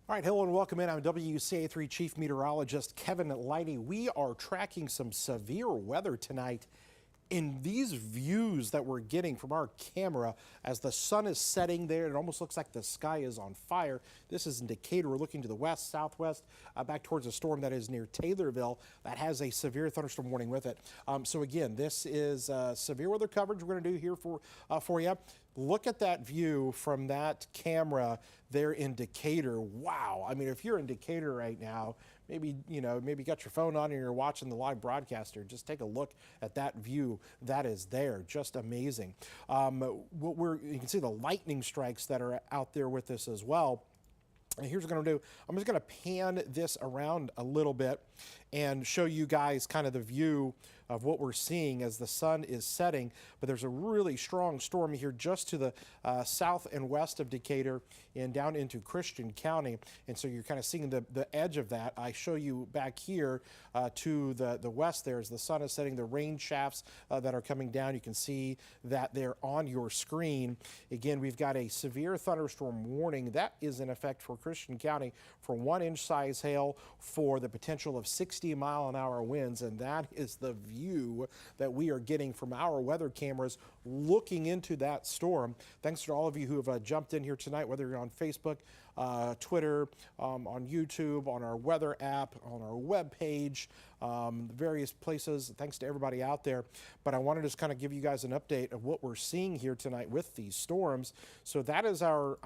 All right, hello and welcome in. I'm WCA3 Chief Meteorologist Kevin Lighty. We are tracking some severe weather tonight. In these views that we're getting from our camera as the sun is setting there, it almost looks like the sky is on fire. This is in Decatur. We're looking to the west, southwest, back towards a storm that is near Taylorville that has a severe thunderstorm warning with it. So again, this is severe weather coverage we're going to do here for you. Look at that view from that camera there in Decatur. Wow. I mean, if you're in Decatur right now, maybe you got your phone on and you're watching the live broadcaster, just take a look at that view that is there. Just amazing. You can see the lightning strikes that are out there with this as well. And here's what I'm going to do. I'm just going to pan this around a little bit and show you guys kind of the view of what we're seeing as the sun is setting. But there's a really strong storm here just to the south and west of Decatur and down into Christian County. And so you're kind of seeing the edge of that. I show you back here to the west there as the sun is setting, the rain shafts that are coming down. You can see that they're on your screen. Again, we've got a severe thunderstorm warning that is in effect for Christian County for 1-inch size hail for the potential of 60-mile-an-hour winds, and that is the view that we are getting from our weather cameras looking into that storm. Thanks to all of you who have jumped in here tonight, whether you're on Facebook, Twitter, on YouTube, on our weather app, on our webpage, various places. Thanks to everybody out there. But I want to just kind of give you guys an update of what we're seeing here tonight with these storms. So that is our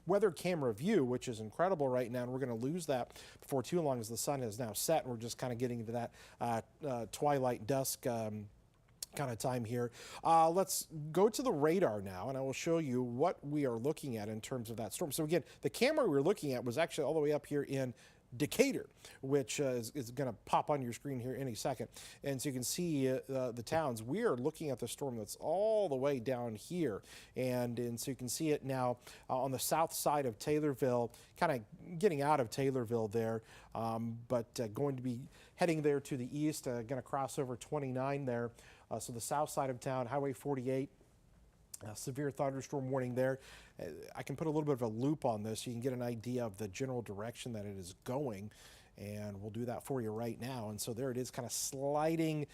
weather camera view, which is incredible right now, and we're going to lose that before too long as the sun has now set, and we're just kind of getting into that twilight dusk kind of time here. Let's go to the radar now, and I will show you what we are looking at in terms of that storm. So again, the camera we were looking at was actually all the way up here in Decatur, which is going to pop on your screen here any second. And so you can see the towns. We are looking at the storm that's all the way down here. And so you can see it now on the south side of Taylorville, kind of getting out of Taylorville there, but going to be heading there to the east, going to cross over 29 there. So the south side of town, Highway 48. Severe thunderstorm warning there. I can put a little bit of a loop on this so you can get an idea of the general direction that it is going, and we'll do that for you right now. And so there it is, kind of sliding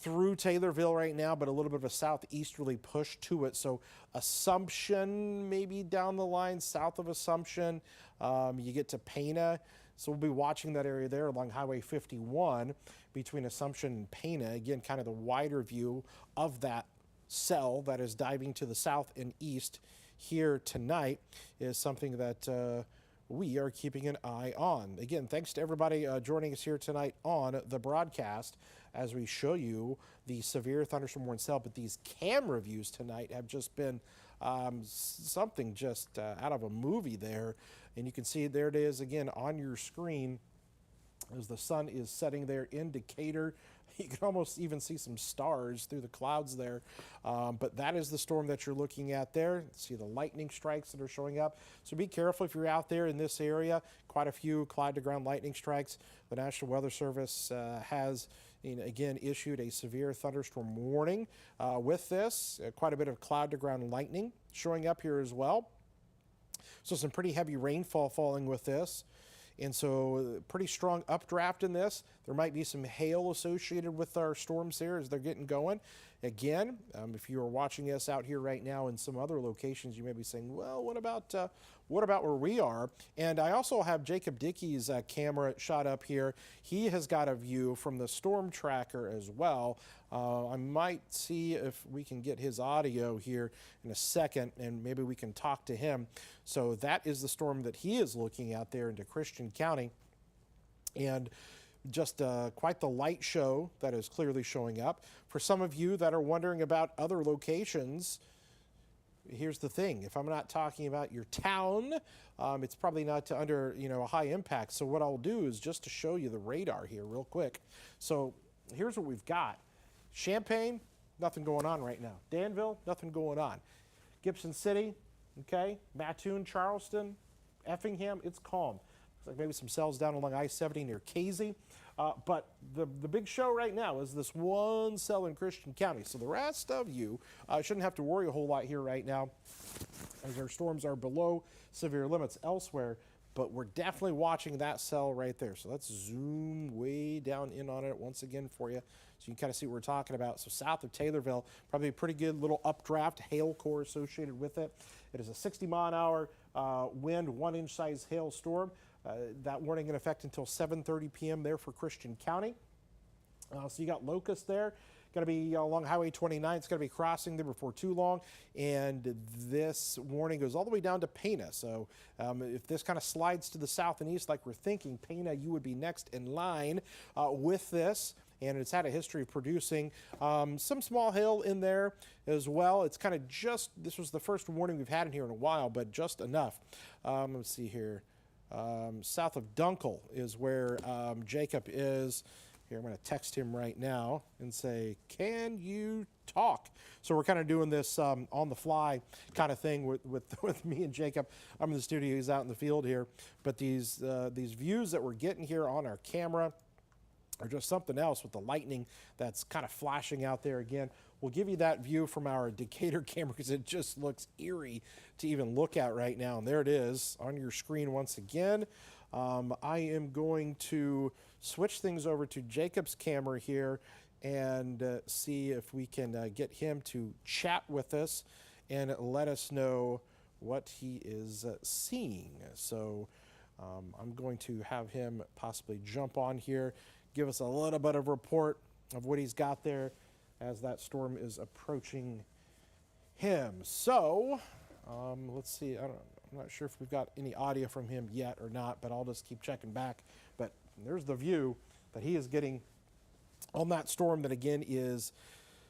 through Taylorville right now, but a little bit of a southeasterly push to it. So Assumption, maybe down the line, south of Assumption, you get to Pana. So we'll be watching that area there along Highway 51 between Assumption and Pana. Again, kind of the wider view of that cell that is diving to the south and east here tonight is something that we are keeping an eye on. Again, thanks to everybody joining us here tonight on the broadcast as we show you the severe thunderstorm warning cell. But these camera views tonight have just been something just out of a movie there. And you can see there it is again on your screen as the sun is setting there in Decatur. You can almost even see some stars through the clouds there. But that is the storm that you're looking at there. See the lightning strikes that are showing up. So be careful if you're out there in this area. Quite a few cloud-to-ground lightning strikes. The National Weather Service has, again, issued a severe thunderstorm warning with this. Quite a bit of cloud-to-ground lightning showing up here as well. So some pretty heavy rainfall falling with this. And so pretty strong updraft in this. There might be some hail associated with our storms here as they're getting going. Again, if you are watching us out here right now in some other locations, you may be saying, well, what about where we are? And I also have Jacob Dickey's camera shot up here. He has got a view from the storm tracker as well. I might see if we can get his audio here in a second, and maybe we can talk to him. So that is the storm that he is looking at there into Christian County. And just quite the light show that is clearly showing up. For some of you that are wondering about other locations, here's the thing. If I'm not talking about your town, it's probably not under a high impact. So what I'll do is just to show you the radar here real quick. So here's what we've got. Champaign, nothing going on right now. Danville, nothing going on. Gibson City, okay. Mattoon, Charleston, Effingham, it's calm. Looks like maybe some cells down along I-70 near Casey. But the big show right now is this one cell in Christian County. So the rest of you shouldn't have to worry a whole lot here right now. as our storms are below severe limits elsewhere, but we're definitely watching that cell right there. So let's zoom way down in on it once again for you so you can kind of see what we're talking about. So south of Taylorville, probably a pretty good little updraft, hail core associated with it. It is a 60-mile-an-hour wind, 1-inch size hail storm. That warning in effect until 7:30 p.m. there for Christian County. So you got Locust there. Going to be along Highway 29. It's going to be crossing there before too long. And this warning goes all the way down to Pana. So if this kind of slides to the south and east like we're thinking, Pana, you would be next in line with this. And it's had a history of producing some small hail in there as well. It's kind of just, this was the first warning we've had in here in a while, but just enough. Let's see here. South of Dunkel is where Jacob is. Here, I'm going to text him right now and say, can you talk? So we're kind of doing this on the fly kind of thing with me and Jacob. I'm in the studio, he's out in the field here. But these views that we're getting here on our camera are just something else with the lightning that's kind of flashing out there again. We'll give you that view from our Decatur camera because it just looks eerie to even look at right now. And there it is on your screen once again. I am going to switch things over to Jacob's camera here and see if we can get him to chat with us and let us know what he is seeing. So I'm going to have him possibly jump on here, give us a little bit of report of what he's got there as that storm is approaching him. So let's see, I'm not sure if we've got any audio from him yet or not, but I'll just keep checking back. But there's the view that he is getting on that storm that again is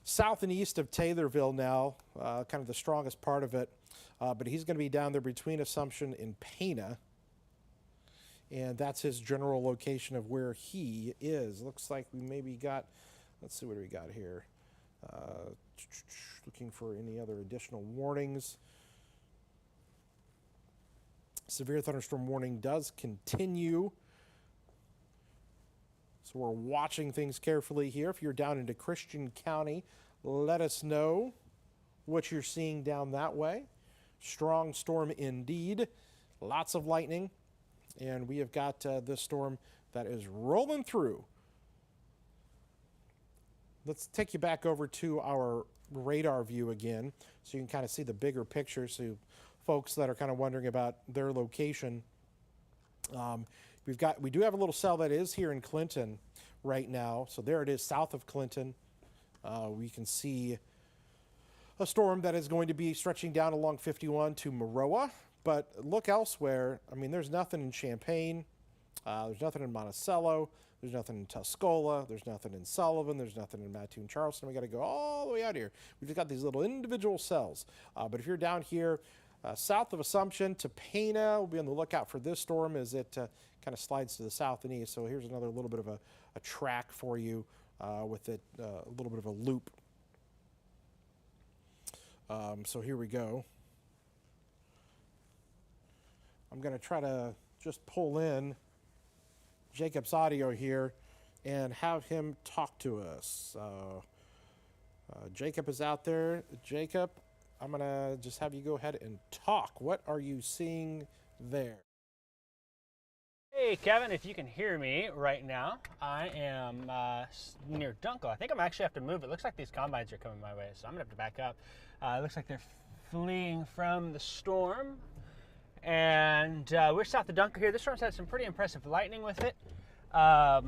south and east of Taylorville now, kind of the strongest part of it. But he's going to be down there between Assumption and Pana. And that's his general location of where he is. Looks like we maybe got, let's see what do we got here. Looking for any other additional warnings. Severe thunderstorm warning does continue. So we're watching things carefully here. If you're down into Christian County, let us know what you're seeing down that way. Strong storm indeed. Lots of lightning. And we have got this storm that is rolling through. Let's take you back over to our radar view again so you can kind of see the bigger picture. So folks that are kind of wondering about their location. We do have a little cell that is here in Clinton right now. So there it is south of Clinton. We can see a storm that is going to be stretching down along 51 to Maroa. But look elsewhere. I mean, there's nothing in Champaign. There's nothing in Monticello. There's nothing in Tuscola. There's nothing in Sullivan. There's nothing in Mattoon, Charleston. We got to go all the way out here. We've just got these little individual cells. But if you're down here south of Assumption to Pana, we'll be on the lookout for this storm as it kind of slides to the south and east. So here's another little bit of a track for you with it, a little bit of a loop. So here we go. I'm going to try to just pull in Jacob's audio here and have him talk to us. Jacob is out there. Jacob, I'm going to just have you go ahead and talk. What are you seeing there? Hey, Kevin, if you can hear me right now, I am near Dunkel. I think I'm actually have to move. It looks like these combines are coming my way, so I'm going to have to back up. It looks like they're fleeing from the storm. And we're south of Dunkel here. This storm's had some pretty impressive lightning with it. Yeah,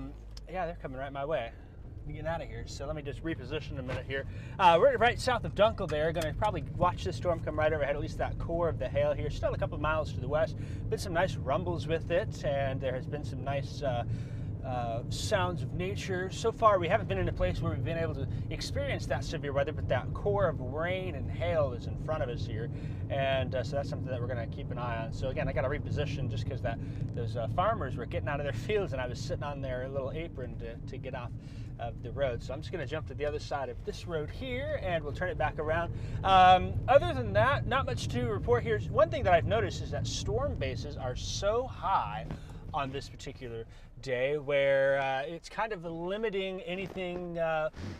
they're coming right my way. I'm getting out of here, so let me just reposition a minute here. We're right south of Dunkel there. Going to probably watch this storm come right overhead, at least that core of the hail here. Still a couple of miles to the west. Been some nice rumbles with it, and there has been some nice sounds of nature. So far, we haven't been in a place where we've been able to experience that severe weather, but that core of rain and hail is in front of us here, and so that's something that we're going to keep an eye on. So again, I got to reposition just because those farmers were getting out of their fields, and I was sitting on their little apron to get off of the road. So I'm just going to jump to the other side of this road here, and we'll turn it back around. Other than that, not much to report here. One thing that I've noticed is that storm bases are so high on this particular day where it's kind of limiting anything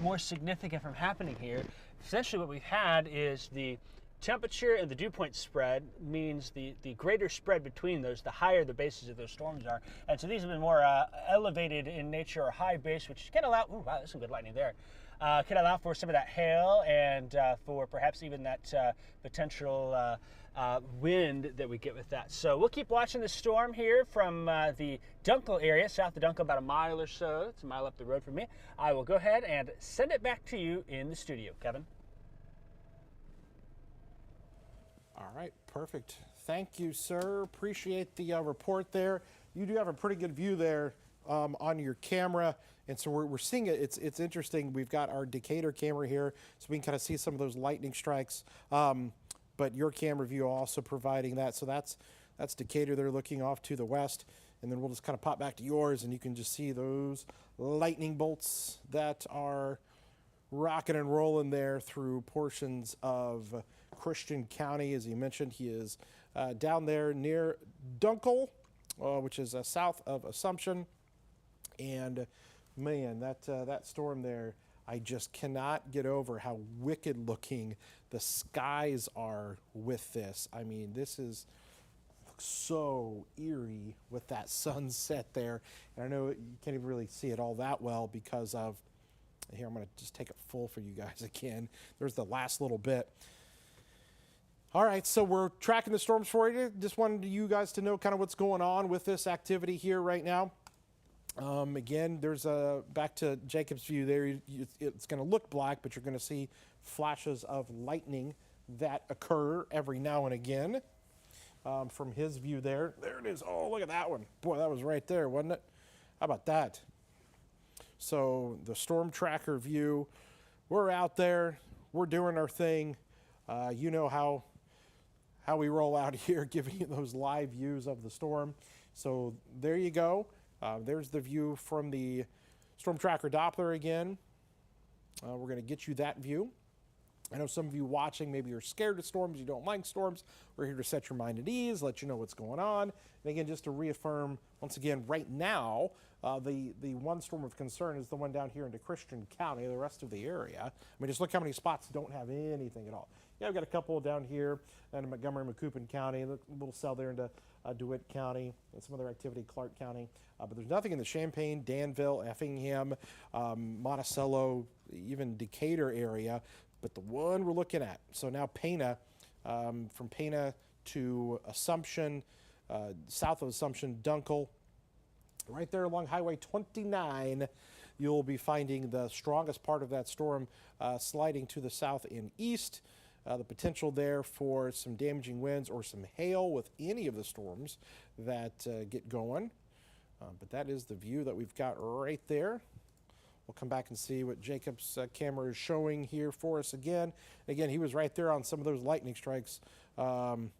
more significant from happening here. Essentially what we've had is the temperature and the dew point spread means the greater spread between those, the higher the bases of those storms are. And so these have been more elevated in nature or high base, which can allow, ooh, wow, there's some good lightning there, can allow for some of that hail and for perhaps even that potential wind that we get with that. So we'll keep watching the storm here from the Dunkel area, south of Dunkel, about a mile or so. It's a mile up the road from me. I will go ahead and send it back to you in the studio, Kevin. All right, perfect. Thank you, sir. Appreciate the report there. You do have a pretty good view there on your camera, and so we're seeing it. It's interesting. We've got our Decatur camera here, so we can kind of see some of those lightning strikes. But your camera view also providing that. So that's Decatur. They're looking off to the west, and then we'll just kind of pop back to yours, and you can just see those lightning bolts that are rocking and rolling there through portions of Christian County. As he mentioned, he is down there near Dunkel, which is south of Assumption. And man, that storm there, I just cannot get over how wicked looking the skies are with this. I mean, this is so eerie with that sunset there. And I know you can't even really see it all that well because of, here, I'm going to just take it full for you guys again. There's the last little bit. All right, so we're tracking the storms for you. Just wanted you guys to know kind of what's going on with this activity here right now. Again, there's back to Jacob's view there. It's going to look black, but you're going to see flashes of lightning that occur every now and again. From his view there. There it is. Oh, look at that one. Boy, that was right there, wasn't it? How about that? So the storm tracker view, we're out there. We're doing our thing. You know how we roll out here, giving you those live views of the storm. So there you go. There's the view from the Storm Tracker Doppler again. We're going to get you that view. I know some of you watching, maybe you're scared of storms, you don't like storms. We're here to set your mind at ease, let you know what's going on. And again, just to reaffirm, once again, right now, the one storm of concern is the one down here into Christian County. The rest of the area, I mean, just look how many spots don't have anything at all. Yeah, I've got a couple down here in Montgomery, Macoupin County, a little cell there into DeWitt County, and some other activity, Clark County. But there's nothing in the Champaign, Danville, Effingham, Monticello, even Decatur area. But the one we're looking at, so now Pana, from Pana to Assumption, south of Assumption, Dunkel, right there along Highway 29, you'll be finding the strongest part of that storm sliding to the south and east. The potential there for some damaging winds or some hail with any of the storms that get going. But that is the view that we've got right there. We'll come back and see what Jacob's camera is showing here for us again. Again, he was right there on some of those lightning strikes. And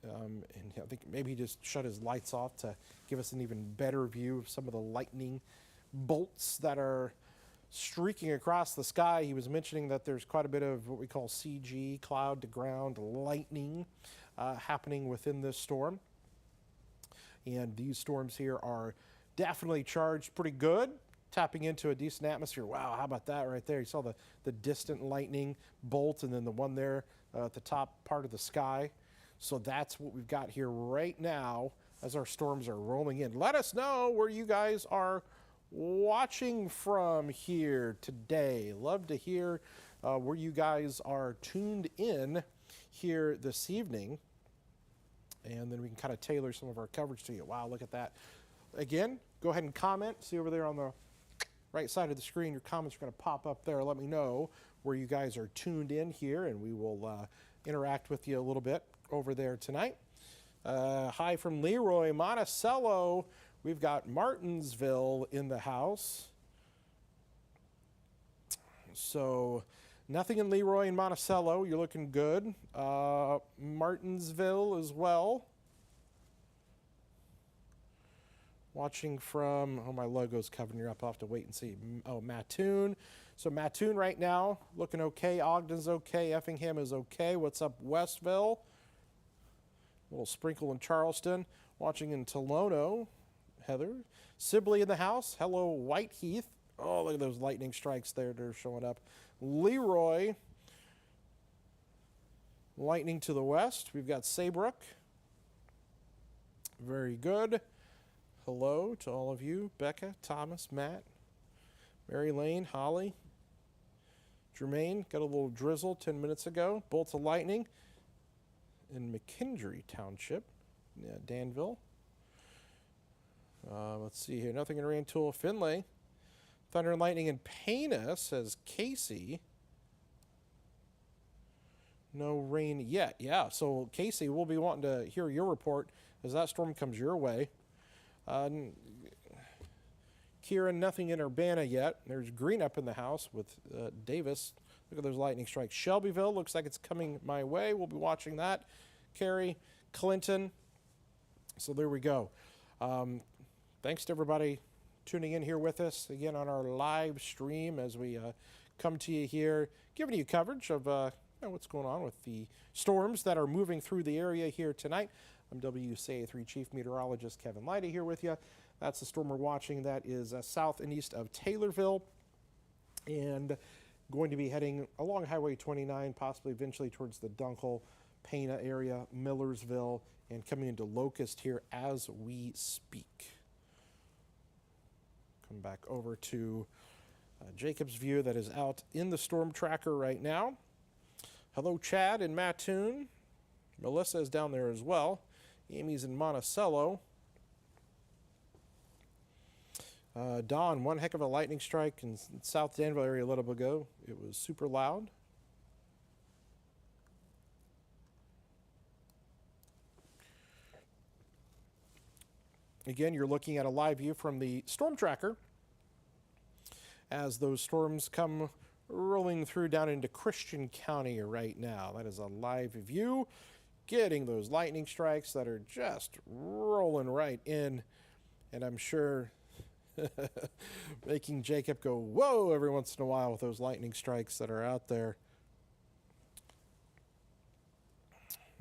I think maybe he just shut his lights off to give us an even better view of some of the lightning bolts that are streaking across the sky. He was mentioning that there's quite a bit of what we call CG, cloud to ground lightning, happening within this storm. And these storms here are definitely charged pretty good, tapping into a decent atmosphere. Wow, how about that right there? You saw the distant lightning bolt and then the one there at the top part of the sky. So that's what we've got here right now as our storms are rolling in. Let us know where you guys are watching from here today. Love to hear where you guys are tuned in here this evening. And then we can kind of tailor some of our coverage to you. Wow, look at that. Again, go ahead and comment. See over there on the right side of the screen, your comments are going to pop up there. Let me know where you guys are tuned in here, and we will interact with you a little bit over there tonight. Hi from Leroy, Monticello. We've got Martinsville in the house. So nothing in Leroy and Monticello. You're looking good. Martinsville as well. Watching from, oh, my logo's covering you up. I'll have to wait and see. Oh, Mattoon. So Mattoon right now looking okay. Ogden's okay. Effingham is okay. What's up, Westville? A little sprinkle in Charleston. Watching in Tolono, Heather. Sibley in the house. Hello, Whiteheath. Oh, look at those lightning strikes there. They're showing up. Leroy. Lightning to the west. We've got Saybrook. Very good. Hello to all of you. Becca, Thomas, Matt, Mary Lane, Holly, Jermaine. Got a little drizzle 10 minutes ago. Bolts of lightning in McKendree Township. Yeah, Danville. Let's see here. Nothing in Rantoul, Finlay. Thunder and lightning in Pana, says Casey. No rain yet. Yeah, so Casey, we'll be wanting to hear your report as that storm comes your way. Kieran, nothing in Urbana yet. There's green up in the house with Davis. Look at those lightning strikes. Shelbyville looks like it's coming my way. We'll be watching that. Carrie, Clinton. So there we go. Thanks to everybody tuning in here with us again on our live stream as we come to you here, giving you coverage of what's going on with the storms that are moving through the area here tonight. I'm WCA3 Chief Meteorologist Kevin Leidy here with you. That's the storm we're watching that is south and east of Taylorville and going to be heading along Highway 29, possibly eventually towards the Dunkel, Pana area, Millersville, and coming into Locust here as we speak. Come back over to Jacob's View that is out in the storm tracker right now. Hello, Chad in Mattoon. Melissa is down there as well. Amy's in Monticello. Dawn, one heck of a lightning strike in South Danville area a little bit ago. It was super loud. Again, you're looking at a live view from the storm tracker as those storms come rolling through down into Christian County right now. That is a live view, getting those lightning strikes that are just rolling right in, and I'm sure making Jacob go, whoa, every once in a while with those lightning strikes that are out there.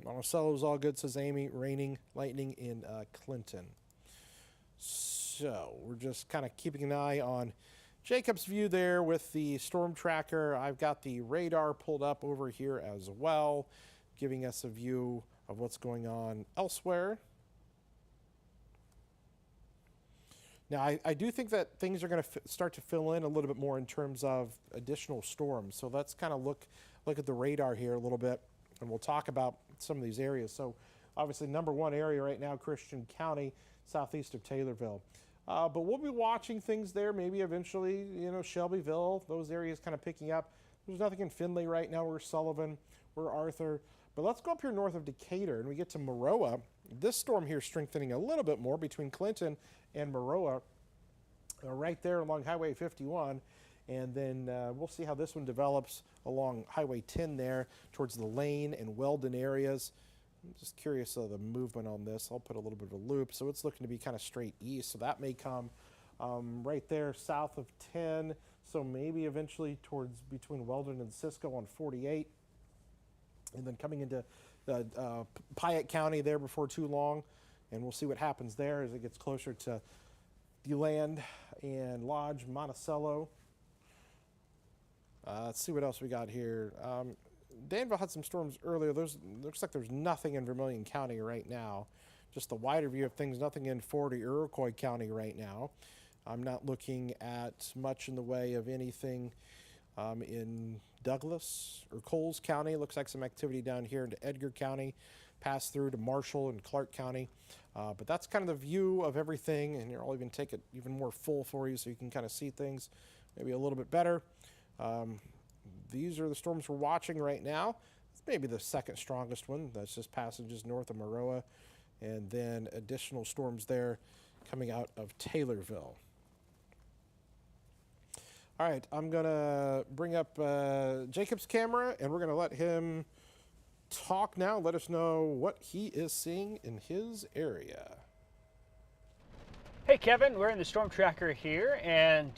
Monticello's all good, says Amy. Raining, lightning in Clinton. So we're just kind of keeping an eye on Jacob's View there with the storm tracker. I've got the radar pulled up over here as well, giving us a view of what's going on elsewhere. Now, I do think that things are going to start to fill in a little bit more in terms of additional storms. So let's kind of look at the radar here a little bit, and we'll talk about some of these areas. So obviously, number one area right now, Christian County, southeast of Taylorville. But we'll be watching things there, maybe eventually, Shelbyville, those areas kind of picking up. There's nothing in Findlay right now. We're Sullivan, we're Arthur. But let's go up here north of Decatur, and we get to Maroa. This storm here strengthening a little bit more between Clinton and Maroa, right there along Highway 51. And then we'll see how this one develops along Highway 10 there towards the Lane and Weldon areas. I'm just curious of the movement on this. I'll put a little bit of a loop. So it's looking to be kind of straight east. So that may come right there south of 10. So maybe eventually towards between Weldon and Cisco on 48. And then coming into Piatt County there before too long. And we'll see what happens there as it gets closer to DeLand and Lodge, Monticello. Let's see what else we got here. Danville had some storms earlier. Looks like there's nothing in Vermilion County right now. Just the wider view of things, nothing in Fort or Iroquois County right now. I'm not looking at much in the way of anything in Douglas or Coles County. Looks like some activity down here into Edgar County, pass through to Marshall and Clark County. But that's kind of the view of everything, and I'll even take it even more full for you so you can kind of see things maybe a little bit better. These are the storms we're watching right now. It's maybe the second strongest one. That's just passing just north of Maroa. And then additional storms there coming out of Taylorville. All right, I'm going to bring up Jacob's camera, and we're going to let him talk now. Let us know what he is seeing in his area. Hey Kevin, we're in the storm tracker here, and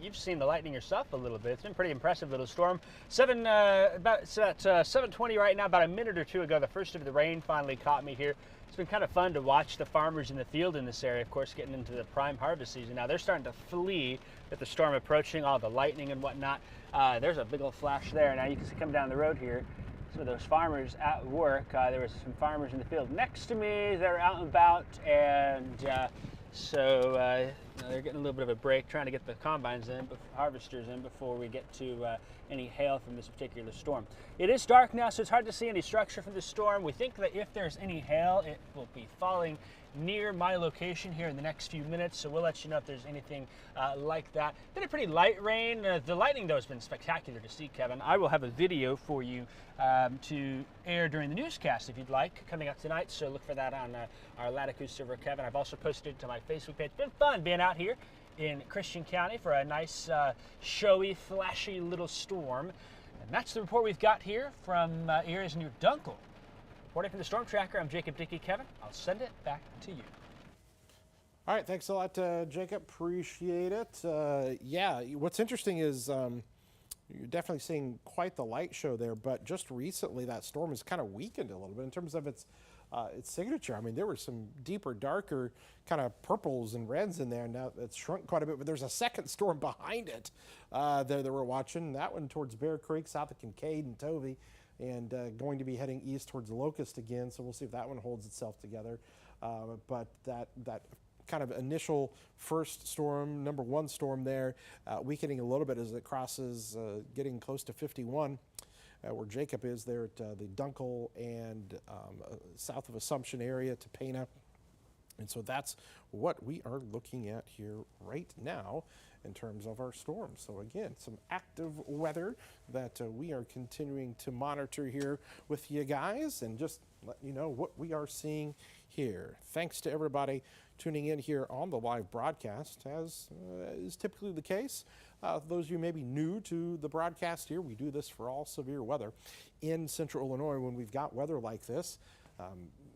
you've seen the lightning yourself a little bit. It's been a pretty impressive little storm. About 7:20 right now. About a minute or two ago, the first of the rain finally caught me here. It's been kind of fun to watch the farmers in the field in this area, of course, getting into the prime harvest season. Now they're starting to flee with the storm approaching, all the lightning and whatnot. There's a big old flash there. Now you can see coming down the road here. some of those farmers at work. There were some farmers in the field next to me that are out and about, and so they're getting a little bit of a break, trying to get the combines in, harvesters in, before we get to any hail from this particular storm. It is dark now, so it's hard to see any structure from the storm. We think that if there's any hail, it will be falling near my location here in the next few minutes, so we'll let you know if there's anything like that. Been a pretty light rain. The lightning, though, has been spectacular to see, Kevin. I will have a video for you to air during the newscast if you'd like, coming up tonight, so look for that on our Latitude server, Kevin. I've also posted it to my Facebook page. It's been fun being out here in Christian County for a nice, showy, flashy little storm. And that's the report we've got here from areas near Dunkel. Reporting from the Storm Tracker, I'm Jacob Dickey. Kevin, I'll send it back to you. All right, thanks a lot, Jacob. Appreciate it. Yeah, what's interesting is you're definitely seeing quite the light show there, but just recently that storm has kind of weakened a little bit in terms of its signature. I mean, there were some deeper, darker kind of purples and reds in there. Now it's shrunk quite a bit, but there's a second storm behind it there that we're watching. That one towards Bear Creek, south of Kincaid and Tovey, and going to be heading east towards Locust again. So we'll see if that one holds itself together. But that kind of initial first storm, number one storm there, weakening a little bit as it crosses, getting close to 51. Where Jacob is there at the Dunkel and south of Assumption area to Pana. And so that's what we are looking at here right now in terms of our storms. So again, some active weather that we are continuing to monitor here with you guys and just let you know what we are seeing here. Thanks to everybody tuning in here on the live broadcast, as is typically the case. Those of you maybe new to the broadcast here, we do this for all severe weather in Central Illinois. When we've got weather like this,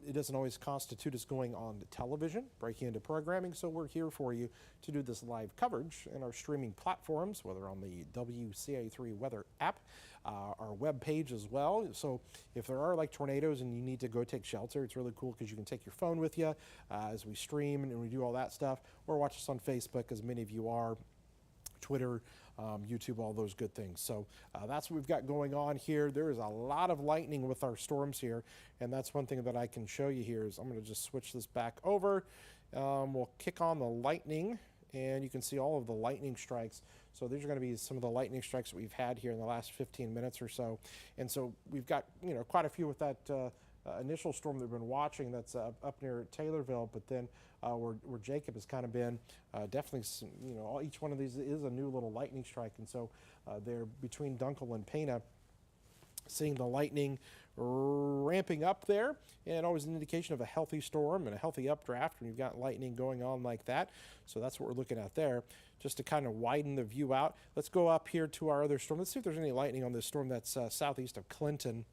it doesn't always constitute as going on television, breaking into programming, so we're here for you to do this live coverage in our streaming platforms, whether on the WCA3 weather app, our web page as well. So if there are like tornadoes and you need to go take shelter, it's really cool because you can take your phone with you as we stream and we do all that stuff, or watch us on Facebook, as many of you are, Twitter, YouTube, all those good things. So that's what we've got going on here. There is a lot of lightning with our storms here, and that's one thing that I can show you here is I'm going to just switch this back over. We'll kick on the lightning, and you can see all of the lightning strikes. So these are going to be some of the lightning strikes that we've had here in the last 15 minutes or so. And so we've got, quite a few with that initial storm that we've been watching that's up near Taylorville, but then where Jacob has kind of been, definitely, each one of these is a new little lightning strike. And so they're between Dunkel and Pana, seeing the lightning ramping up there, and always an indication of a healthy storm and a healthy updraft when you've got lightning going on like that. So that's what we're looking at there, just to kind of widen the view out. Let's go up here to our other storm. Let's see if there's any lightning on this storm that's southeast of Clinton.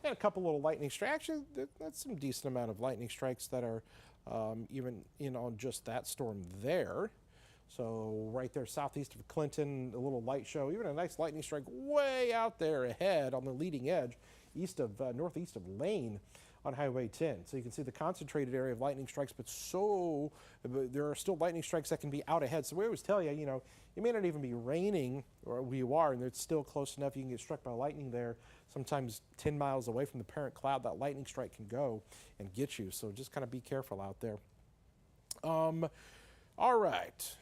And a couple little lightning strikes. Actually, that's some decent amount of lightning strikes that are even in on just that storm there. So right there southeast of Clinton, a little light show, even a nice lightning strike way out there ahead on the leading edge, northeast of Lane on Highway 10. So you can see the concentrated area of lightning strikes, but there are still lightning strikes that can be out ahead. So we always tell you, it may not even be raining where you are, and it's still close enough you can get struck by lightning there. Sometimes 10 miles away from the parent cloud, that lightning strike can go and get you. So just kind of be careful out there. All right.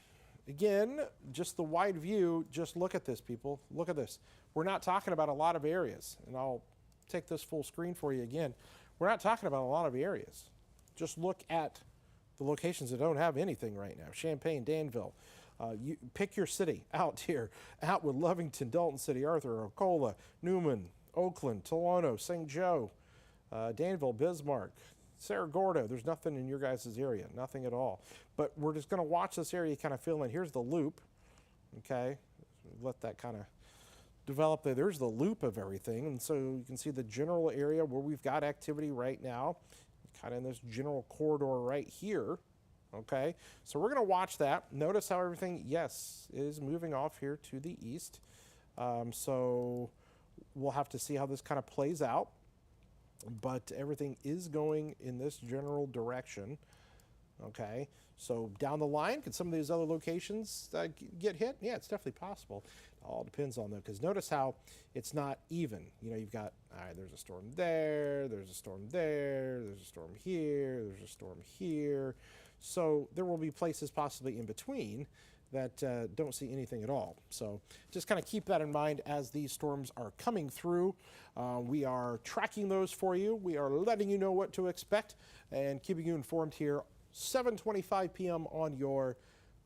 Again, just the wide view, just look at this, people. Look at this. We're not talking about a lot of areas, and I'll take this full screen for you again. We're not talking about a lot of areas. Just look at the locations that don't have anything right now. Champaign, Danville. You pick your city out here. Outwood, Lovington, Dalton City, Arthur, Ocola, Newman, Oakland, Tolono, St. Joe, Danville, Bismarck, Cerro Gordo. There's nothing in your guys' area, nothing at all. But we're just going to watch this area kind of fill in. Here's the loop, okay? Let that kind of develop there. There's the loop of everything. And so you can see the general area where we've got activity right now, kind of in this general corridor right here, okay? So we're going to watch that. Notice how everything, yes, is moving off here to the east. So we'll have to see how this kind of plays out. But everything is going in this general direction. Okay, so down the line, could some of these other locations get hit? Yeah, it's definitely possible. It all depends on them, because notice how it's not even. You know, you've got, all right, there's a storm there, there's a storm there, there's a storm here, there's a storm here. So there will be places possibly in between that don't see anything at all. So just kind of keep that in mind as these storms are coming through. We are tracking those for you. We are letting you know what to expect and keeping you informed here. 7:25 p.m. on your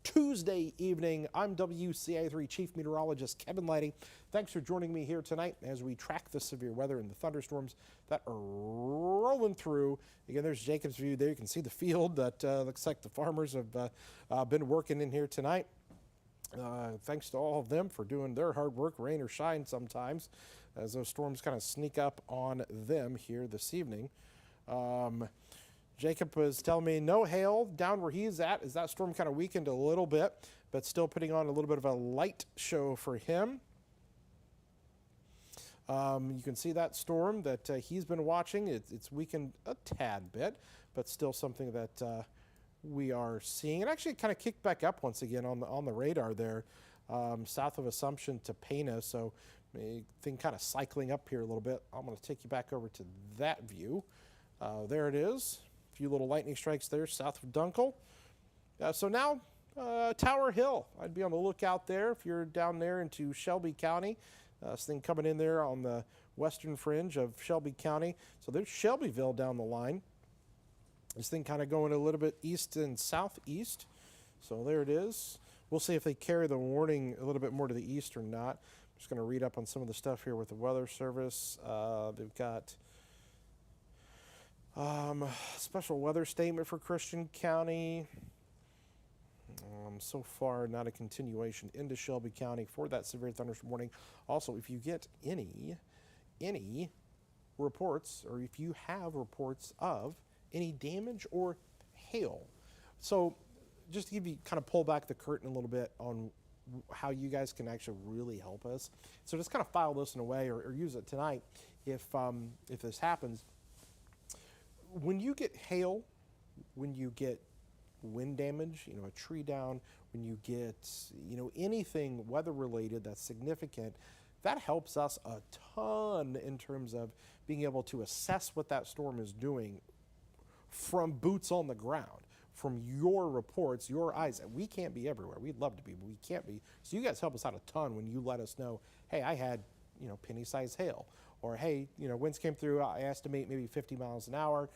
Tuesday evening. I'm WCA3 Chief Meteorologist Kevin Lighty. Thanks for joining me here tonight as we track the severe weather and the thunderstorms that are rolling through. Again, there's Jacob's view there. You can see the field that looks like the farmers have been working in here tonight. Thanks to all of them for doing their hard work, rain or shine sometimes, as those storms kind of sneak up on them here this evening. Jacob was telling me no hail down where he's at, as that storm kind of weakened a little bit, but still putting on a little bit of a light show for him. You can see that storm that he's been watching. It's weakened a tad bit, but still something that we are seeing. It actually kind of kicked back up once again on the radar there, south of Assumption to Pana. So thing kind of cycling up here a little bit. I'm going to take you back over to that view. There it is. A few little lightning strikes there south of Dunkel. So now Tower Hill. I'd be on the lookout there if you're down there into Shelby County. This thing coming in there on the western fringe of Shelby County. So there's Shelbyville down the line. This thing kind of going a little bit east and southeast. So there it is. We'll see if they carry the warning a little bit more to the east or not. I'm just going to read up on some of the stuff here with the Weather Service. They've got special weather statement for Christian County. So far, not a continuation into Shelby County for that severe thunderstorm warning. Also, if you get any reports, or if you have reports of any damage or hail. So just to give you, kind of pull back the curtain a little bit on how you guys can actually really help us. So just kind of file this in a way, or use it tonight if this happens. When you get hail, when you get wind damage, a tree down, when you get, anything weather related that's significant, that helps us a ton in terms of being able to assess what that storm is doing from boots on the ground, from your reports, your eyes. We can't be everywhere. We'd love to be, but we can't be. So you guys help us out a ton when you let us know, hey, I had, penny-sized hail. Or, hey, winds came through, I estimate maybe 50 miles an hour,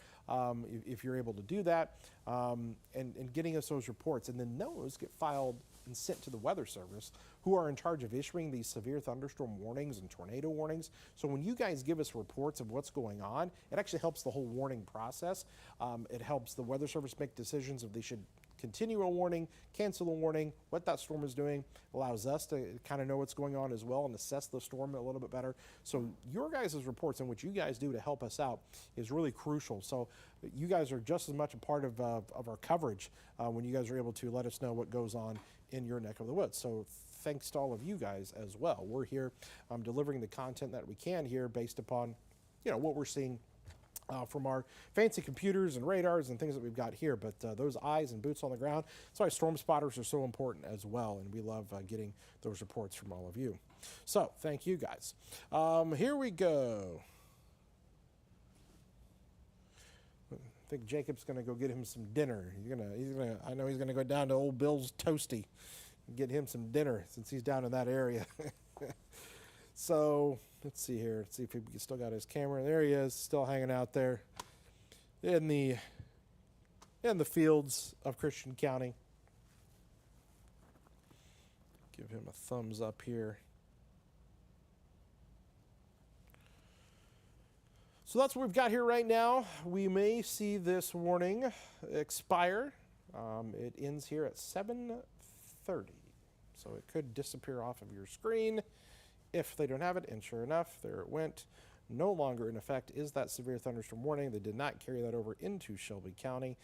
if you're able to do that, and getting us those reports. And then those get filed and sent to the Weather Service, who are in charge of issuing these severe thunderstorm warnings and tornado warnings. So when you guys give us reports of what's going on, it actually helps the whole warning process. It helps the Weather Service make decisions if they should continue a warning, cancel a warning, what that storm is doing. Allows us to kind of know what's going on as well and assess the storm a little bit better. So your guys' reports and what you guys do to help us out is really crucial. So you guys are just as much a part of our coverage when you guys are able to let us know what goes on in your neck of the woods. So thanks to all of you guys as well. We're here delivering the content that we can here based upon what we're seeing from our fancy computers and radars and things that we've got here, but those eyes and boots on the ground, that's why storm spotters are so important as well, and we love getting those reports from all of you. So thank you guys. Here we go. I think Jacob's gonna go get him some dinner. I know he's gonna go down to Old Bill's Toasty and get him some dinner since he's down in that area. So let's see here. Let's see if he still got his camera. There he is, still hanging out there in the fields of Christian County. Give him a thumbs up here. So that's what we've got here right now. We may see this warning expire. It ends here at 7:30, so it could disappear off of your screen if they don't have it, and sure enough, there it went. No longer in effect is that severe thunderstorm warning. They did not carry that over into Shelby County,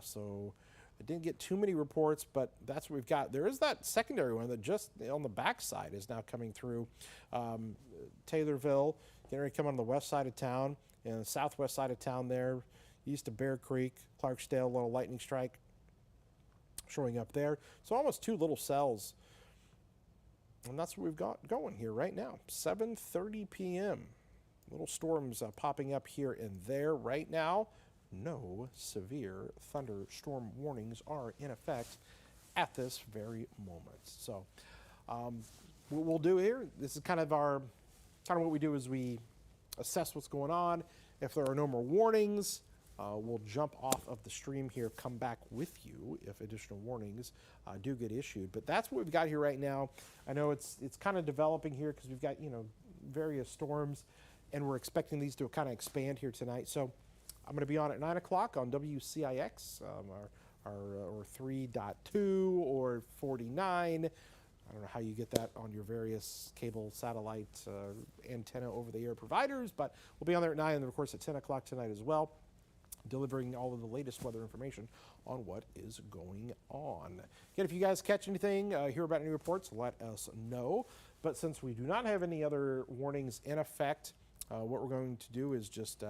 so I didn't get too many reports, but that's what we've got. There is that secondary one that just on the backside is now coming through Taylorville, getting ready to come on the west side of town and the southwest side of town there. east of Bear Creek, Clarksdale, little lightning strike showing up there. So almost 2 little cells. And that's what we've got going here right now. 7:30 p.m. Little storms popping up here and there right now. No severe thunderstorm warnings are in effect at this very moment. So what we'll do here, this is kind of what we do is we assess what's going on. If there are no more warnings, we'll jump off of the stream here, come back with you if additional warnings do get issued. But that's what we've got here right now. I know it's kind of developing here because we've got, various storms, and we're expecting these to kind of expand here tonight. So I'm going to be on at 9 o'clock on WCIX, or 3.2 or 49. I don't know how you get that on your various cable, satellite, antenna over-the-air providers, but we'll be on there at 9 and, of course, at 10 o'clock tonight as well, delivering all of the latest weather information on what is going on. Again, if you guys catch anything, hear about any reports, let us know. But since we do not have any other warnings in effect, what we're going to do is just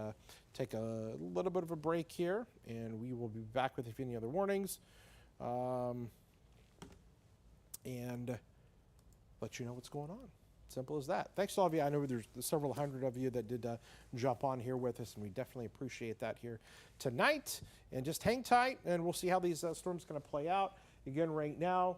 take a little bit of a break here, and we will be back with any other warnings and let you know what's going on. Simple as that. Thanks to all of you. I know there's several hundred of you that did jump on here with us, and we definitely appreciate that here tonight. And just hang tight, and we'll see how these storms going to play out. Again, right now,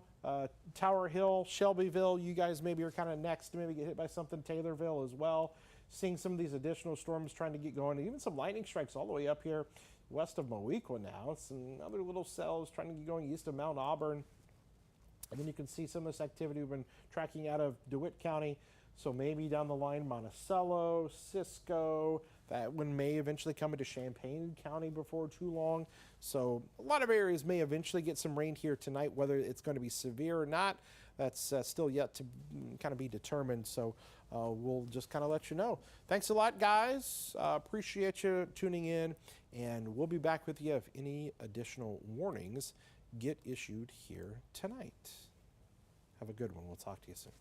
Tower Hill, Shelbyville, you guys maybe are kind of next to maybe get hit by something. Taylorville as well. Seeing some of these additional storms trying to get going, and even some lightning strikes all the way up here west of Moequa now. Some other little cells trying to get going east of Mount Auburn. And then you can see some of this activity we've been tracking out of DeWitt County. So maybe down the line, Monticello, Cisco, that one may eventually come into Champaign County before too long. So a lot of areas may eventually get some rain here tonight. Whether it's going to be severe or not, that's still yet to kind of be determined. So we'll just kind of let you know. Thanks a lot, guys. Appreciate you tuning in. And we'll be back with you if any additional warnings get issued here tonight. Have a good one. We'll talk to you soon.